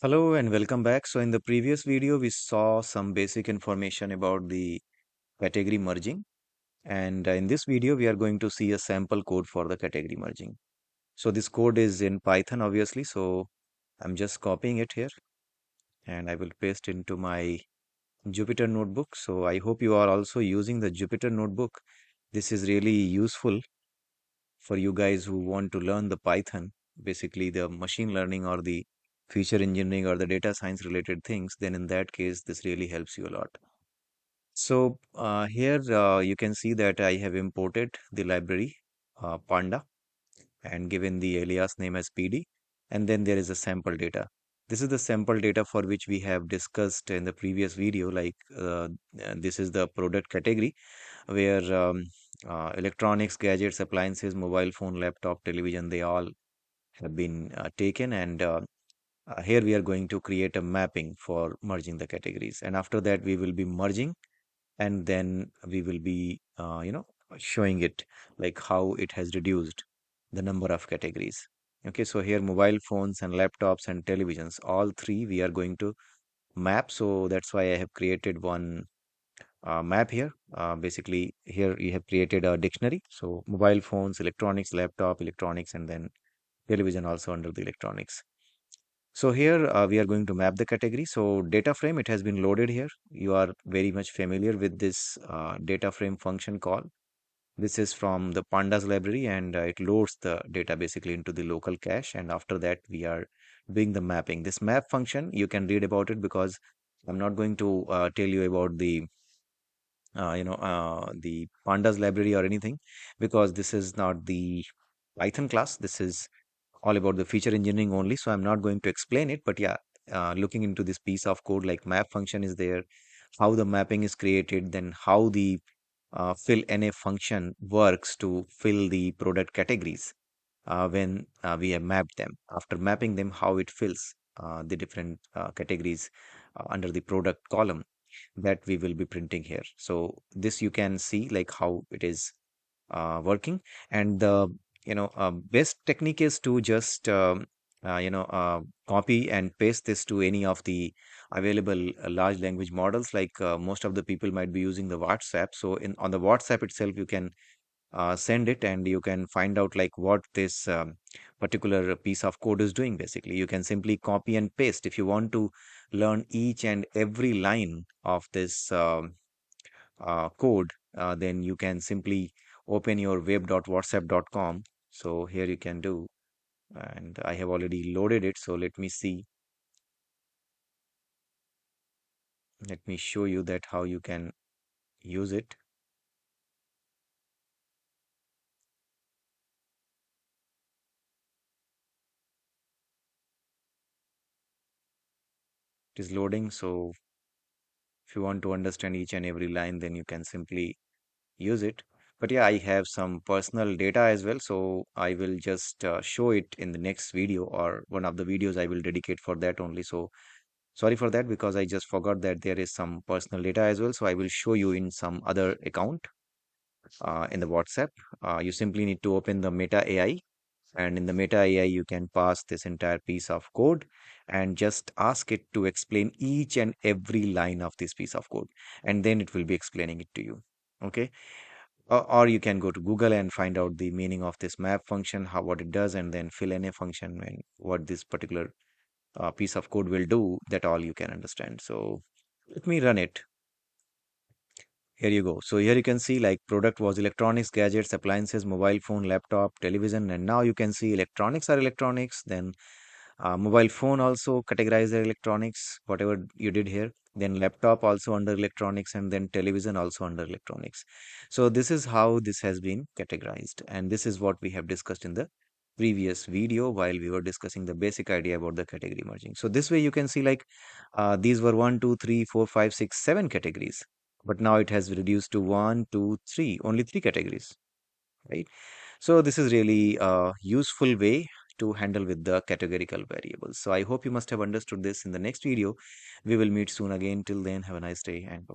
Hello and welcome back. So in the previous video, we saw some basic information about the category merging. And in this video, we are going to see a sample code for the category merging. So this code is in Python, obviously. So I'm just copying it here and I will paste into my Jupyter notebook. So I hope you are also using the Jupyter notebook. This is really useful for you guys who want to learn the Python, basically the machine learning or the feature engineering or the data science related things, then in that case, this really helps you a lot. So here you can see that I have imported the library Panda and given the alias name as PD. And then there is a sample data. This is the sample data for which we have discussed in the previous video. Like this is the product category where electronics, gadgets, appliances, mobile phone, laptop, television, they all have been taken. And here we are going to create a mapping for merging the categories. And after that, we will be merging and then we will be, showing it like how it has reduced the number of categories. Okay, so here mobile phones and laptops and televisions, all three we are going to map. So that's why I have created one map here. Basically, here you have created a dictionary. So mobile phones, electronics, laptop, electronics, and then television also under the electronics. So here we are going to map the category. So data frame, it has been loaded here. You are very much familiar with this data frame function call. This is from the pandas library and it loads the data basically into the local cache. And after that, we are doing the mapping. This map function, you can read about it because I'm not going to tell you about the pandas library or anything because this is not the Python class. This is all about the feature engineering only. So I'm not going to explain it, but yeah, looking into this piece of code like map function is there, how the mapping is created, then how the fill NA function works to fill the product categories when we have mapped them. After mapping them, how it fills the different categories under the product column that we will be printing here. So this you can see like how it is working. And the best technique is to just copy and paste this to any of the available large language models. Like most of the people might be using the WhatsApp. So in on the WhatsApp itself, you can send it and you can find out like what this particular piece of code is doing. Basically, you can simply copy and paste. If you want to learn each and every line of this code, then you can simply open your web.whatsapp.com. So here you can do, and I have already loaded it. So let me see. Let me show you that how you can use it. It is loading. So if you want to understand each and every line, then you can simply use it. But yeah, I have some personal data as well. So I will just show it in the next video or one of the videos I will dedicate for that only. So sorry for that because I just forgot that there is some personal data as well. So I will show you in some other account in the WhatsApp. You simply need to open the Meta AI, and in the Meta AI, you can pass this entire piece of code and just ask it to explain each and every line of this piece of code, and then it will be explaining it to you. Okay. Or you can go to Google and find out the meaning of this map function, how what it does, and then fill in a function and what this particular piece of code will do. That all you can understand. So let me run it. Here you go. So here you can see like product was electronics, gadgets, appliances, mobile phone, laptop, television, and now you can see electronics are electronics. Then mobile phone also categorized as electronics, whatever you did here. Then laptop also under electronics, and then television also under electronics. So this is how this has been categorized, and this is what we have discussed in the previous video while we were discussing the basic idea about the category merging. So this way you can see like these were 1, 2, 3, 4, 5, 6, 7 categories, but now it has reduced to 1, 2, 3, only three categories, right? So this is really a useful way to handle with the categorical variables. So I hope you must have understood this. In the next video, we will meet soon again. Till then, have a nice day and bye.